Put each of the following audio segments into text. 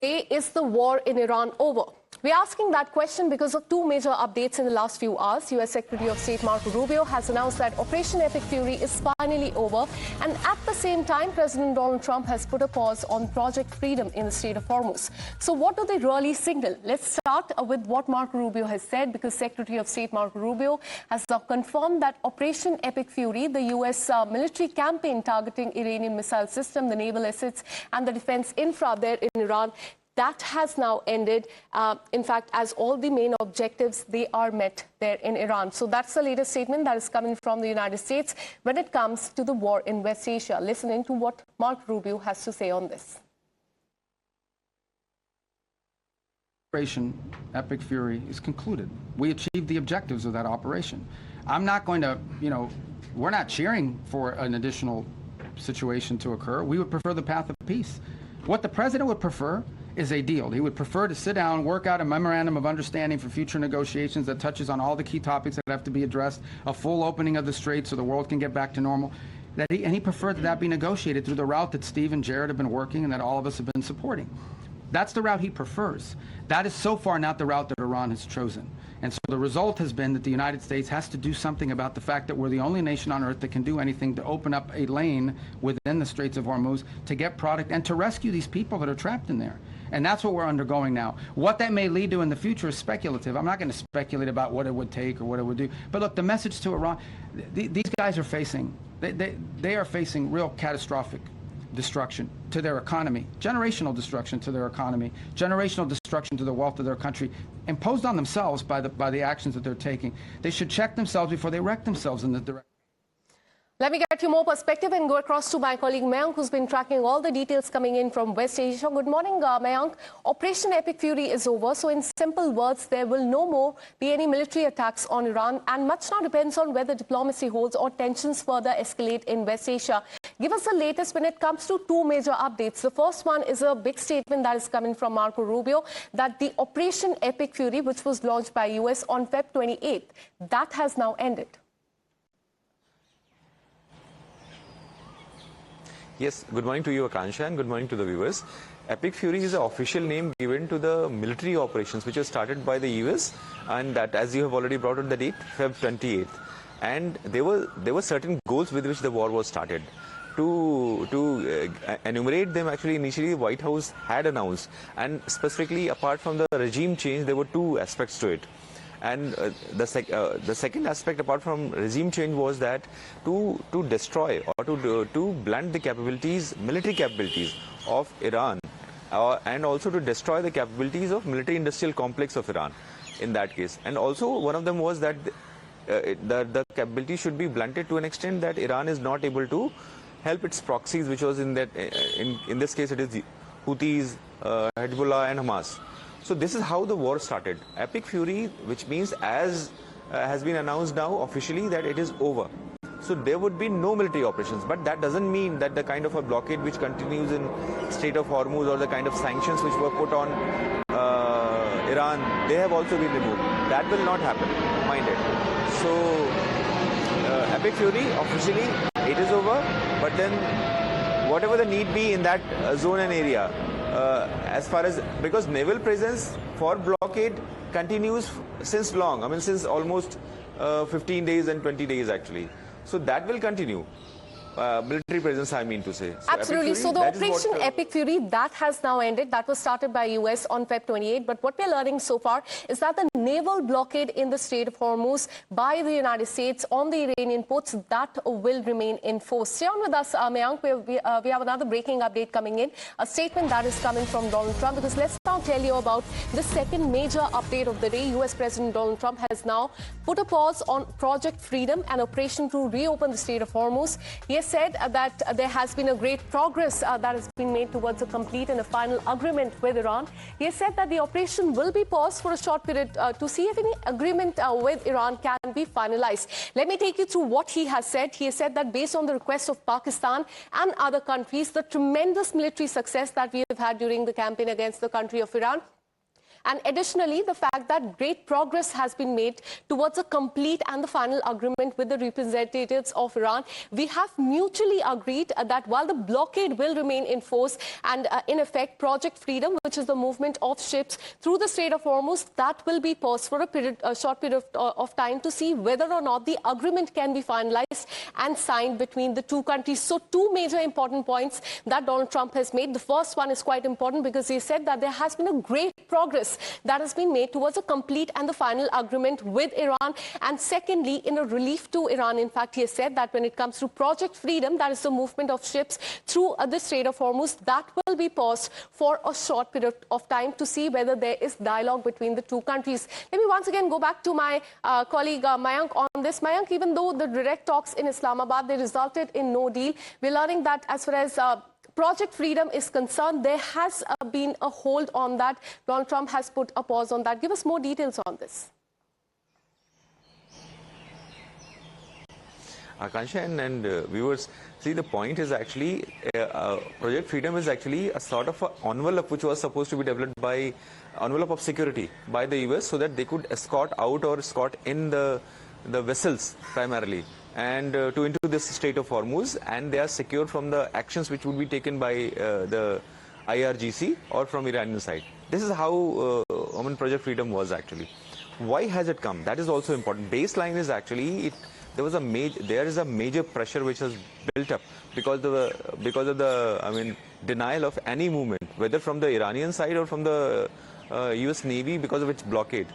Is the war in Iran over? We're asking that question because of two major updates in the last few hours. U.S. Secretary of State Marco Rubio has announced that Operation Epic Fury is finally over. And at the same time, President Donald Trump has put a pause on Project Freedom in the Strait of Hormuz. So what do they really signal? Let's start with what Marco Rubio has said, because Secretary of State Marco Rubio has now confirmed that Operation Epic Fury, the U.S. military campaign targeting Iranian missile system, the naval assets and the defense infra there in Iran, that has now ended, in fact, as all the main objectives, they are met there in Iran. So that's the latest statement that is coming from the United States when it comes to the war in West Asia. Listening to what Marco Rubio has to say on this. Operation Epic Fury is concluded. We achieved the objectives of that operation. I'm not going to, we're not cheering for an additional situation to occur. We would prefer the path of peace. What the president would prefer is a deal. He would prefer to sit down, work out a memorandum of understanding for future negotiations that touches on all the key topics that have to be addressed, a full opening of the strait so the world can get back to normal. And he preferred that be negotiated through the route that Steve and Jared have been working and that all of us have been supporting. That's the route he prefers. That is so far not the route that Iran has chosen. And so the result has been that the United States has to do something about the fact that we're the only nation on earth that can do anything to open up a lane within the Straits of Hormuz to get product and to rescue these people that are trapped in there. And that's what we're undergoing now. What that may lead to in the future is speculative. I'm not going to speculate about what it would take or what it would do. But look, the message to Iran, these guys are facing, they are facing real catastrophic destruction to their economy, generational destruction to their economy, generational destruction to the wealth of their country, imposed on themselves by the actions that they're taking. They should check themselves before they wreck themselves in the direction. Let me get you more perspective and go across to my colleague Mayank, who's been tracking all the details coming in from West Asia. Good morning, Mayank. Operation Epic Fury is over. So in simple words, there will no more be any military attacks on Iran. And much now depends on whether diplomacy holds or tensions further escalate in West Asia. Give us the latest when it comes to two major updates. The first one is a big statement that is coming from Marco Rubio that the Operation Epic Fury, which was launched by US on February 28th, that has now ended. Yes, good morning to you, Akansha, and good morning to the viewers. Epic Fury is the official name given to the military operations which was started by the US, and that, as you have already brought out the date, Feb 28th. And there were certain goals with which the war was started. To enumerate them, actually, initially the White House had announced, and specifically apart from the regime change, there were two aspects to it. And the second aspect, apart from regime change, was that to destroy or to blunt the capabilities, military capabilities of Iran, and also to destroy the capabilities of military-industrial complex of Iran in that case. And also one of them was that the capability should be blunted to an extent that Iran is not able to help its proxies, which was in this case it is Houthis, Hezbollah and Hamas. So this is how the war started. Epic Fury, which means, as has been announced now officially, that it is over. So there would be no military operations, but that doesn't mean that the kind of a blockade which continues in Strait of Hormuz or the kind of sanctions which were put on Iran, they have also been removed. That will not happen, mind it. So Epic Fury, officially, it is over, but then whatever the need be in that zone and area, as far as, because naval presence for blockade continues since long, I mean since almost 15 days and 20 days actually. So that will continue. Military presence, I mean to say. So absolutely. So the Operation Epic Fury, that has now ended. That was started by US on Feb 28. But what we're learning so far is that the naval blockade in the Strait of Hormuz by the United States on the Iranian ports, that will remain in force. Stay on with us, Mayank. We have another breaking update coming in. A statement that is coming from Donald Trump, because let's now tell you about the second major update of the day. US President Donald Trump has now put a pause on Project Freedom, an operation to reopen the Strait of Hormuz. He has said that there has been a great progress that has been made towards a complete and a final agreement with Iran. He has said that the operation will be paused for a short period to see if any agreement with Iran can be finalized. Let me take you through what he has said. He has said that based on the request of Pakistan and other countries, the tremendous military success that we have had during the campaign against the country of Iran, And additionally, the fact that great progress has been made towards a complete and the final agreement with the representatives of Iran. We have mutually agreed that while the blockade will remain in force and in effect, Project Freedom, which is the movement of ships through the Strait of Hormuz, that will be paused for a short period of time to see whether or not the agreement can be finalized and signed between the two countries. So two major important points that Donald Trump has made. The first one is quite important because he said that there has been a great progress that has been made towards a complete and the final agreement with Iran. And secondly, in a relief to Iran, in fact, he has said that when it comes to Project Freedom, that is the movement of ships through the Strait of Hormuz, that will be paused for a short period of time to see whether there is dialogue between the two countries. Let me once again go back to my colleague Mayank on this. Mayank, even though the direct talks in Islamabad, they resulted in no deal, we're learning that as far as Project Freedom is concerned, there has been a hold on that. Donald Trump has put a pause on that. Give us more details on this. Akansha and viewers, see, the point is actually Project Freedom is actually a sort of an envelope which was supposed to be developed by envelope of security by the US so that they could escort out or escort in the vessels primarily and into this Strait of Hormuz, and they are secured from the actions which would be taken by the IRGC or from Iranian side. This is how Project Freedom was actually. Why has it come? That is also important. Baseline is actually there is a major pressure which has built up because of the denial of any movement, whether from the Iranian side or from the US Navy because of its blockade.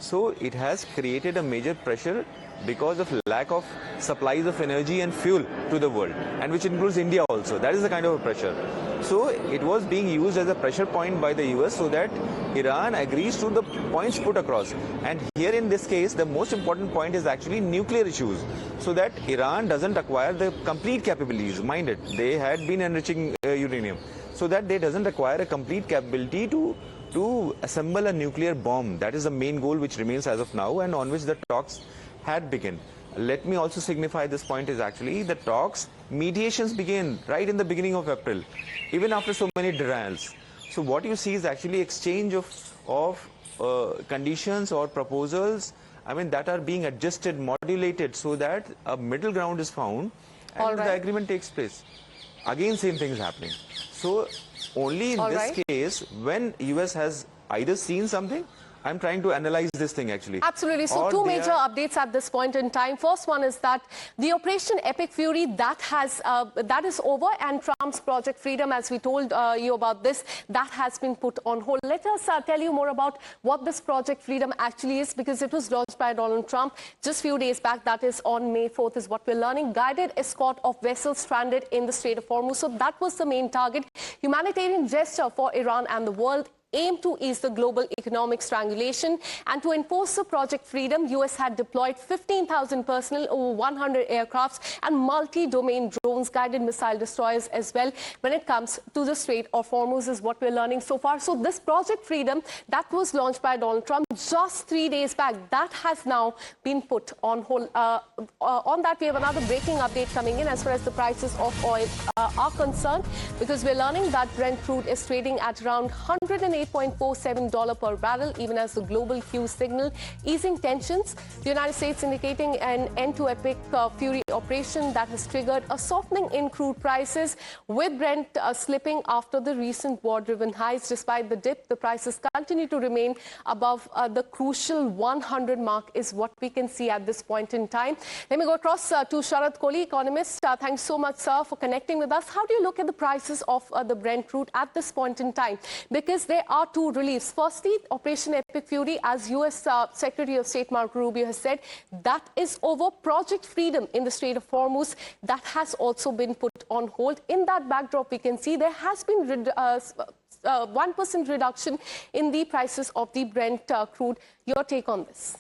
So it has created a major pressure because of lack of supplies of energy and fuel to the world, and which includes India also. That is the kind of a pressure. So it was being used as a pressure point by the US so that Iran agrees to the points put across. And here in this case, the most important point is actually nuclear issues, so that Iran doesn't acquire the complete capabilities. Mind it, they had been enriching uranium, so that they doesn't acquire a complete capability to assemble a nuclear bomb. That is the main goal which remains as of now, and on which the talks had begun. Let me also signify this point is actually the talks, mediations began right in the beginning of April, even after so many denials. So what you see is actually exchange of conditions or proposals, that are being adjusted, modulated, so that a middle ground is found and the agreement takes place. Again, same thing is happening. So only in this case, when US has either seen something, I'm trying to analyze this thing actually. Absolutely. So two major updates at this point in time. First one is that the Operation Epic Fury, that is over, and Trump's Project Freedom, as we told you about this, that has been put on hold. Let us tell you more about what this Project Freedom actually is, because it was launched by Donald Trump just a few days back. That is on May 4th is what we're learning. Guided escort of vessels stranded in the Strait of Hormuz. So that was the main target. Humanitarian gesture for Iran and the world, aim to ease the global economic strangulation. And to enforce the Project Freedom, US had deployed 15,000 personnel, over 100 aircrafts and multi-domain drones, guided missile destroyers as well when it comes to the Strait of Hormuz, is what we're learning so far. So this Project Freedom that was launched by Donald Trump just 3 days back, that has now been put on hold. On that, we have another breaking update coming in as far as the prices of oil are concerned, because we're learning that Brent crude is trading at around $108.47 per barrel, even as the global cues signal easing tensions. The United States indicating an end to Epic Fury operation that has triggered a softening in crude prices, with Brent slipping after the recent war-driven highs. Despite the dip, the prices continue to remain above the crucial 100 mark, is what we can see at this point in time. Let me go across to Sharad Kohli, economist. Thanks so much, sir, for connecting with us. How do you look at the prices of the Brent crude at this point in time? Because there are two reliefs. Firstly, Operation Epic Fury, as US Secretary of State Marco Rubio has said, that is over. Project Freedom in the Strait of Hormuz, that has also been put on hold. In that backdrop, we can see there has been 1% reduction in the prices of the Brent crude. Your take on this?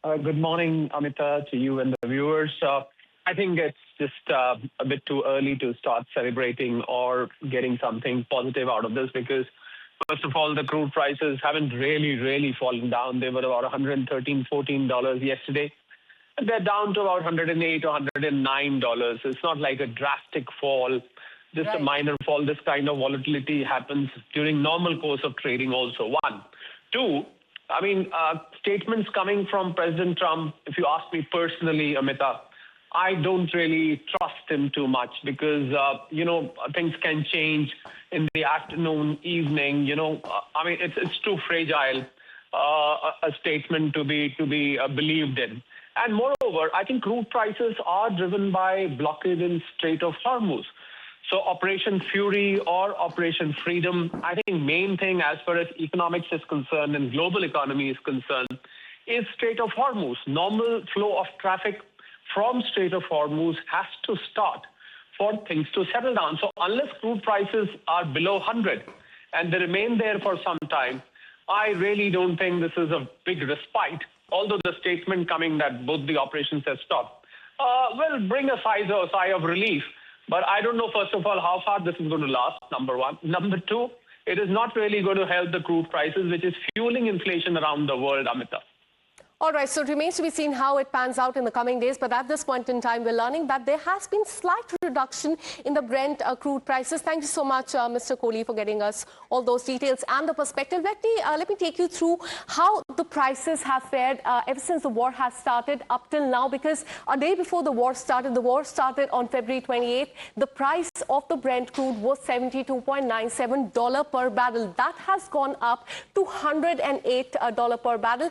Good morning, Amita, to you and the viewers. I think it's just a bit too early to start celebrating or getting something positive out of this, because first of all, the crude prices haven't really fallen down. They were about $113, $14 yesterday. They're down to about $108 or $109. It's not like a drastic fall. just a Right. minor fall. This kind of volatility happens during normal course of trading also. One. Two, I mean, statements coming from President Trump, if you ask me personally, Amita, I don't really trust him too much because, things can change in the afternoon, evening, I mean, it's too fragile, a statement to be believed in. And moreover, I think crude prices are driven by blockade in Strait of Hormuz. So Operation Fury or Operation Freedom, I think main thing as far as economics is concerned and global economy is concerned is Strait of Hormuz. Normal flow of traffic from Strait of Hormuz has to start for things to settle down. So unless crude prices are below 100 and they remain there for some time, I really don't think this is a big respite, although the statement coming that both the operations have stopped will bring a sigh of relief. But I don't know, first of all, how far this is going to last, number one. Number two, it is not really going to help the crude prices, which is fueling inflation around the world, Amita. All right, so it remains to be seen how it pans out in the coming days. But at this point in time, we're learning that there has been slight reduction in the Brent crude prices. Thank you so much, Mr. Kohli, for getting us all those details and the perspective. Let me take you through how the prices have fared ever since the war has started up till now. Because a day before the war started on February 28th. The price of the Brent crude was $72.97 per barrel. That has gone up to $108 per barrel.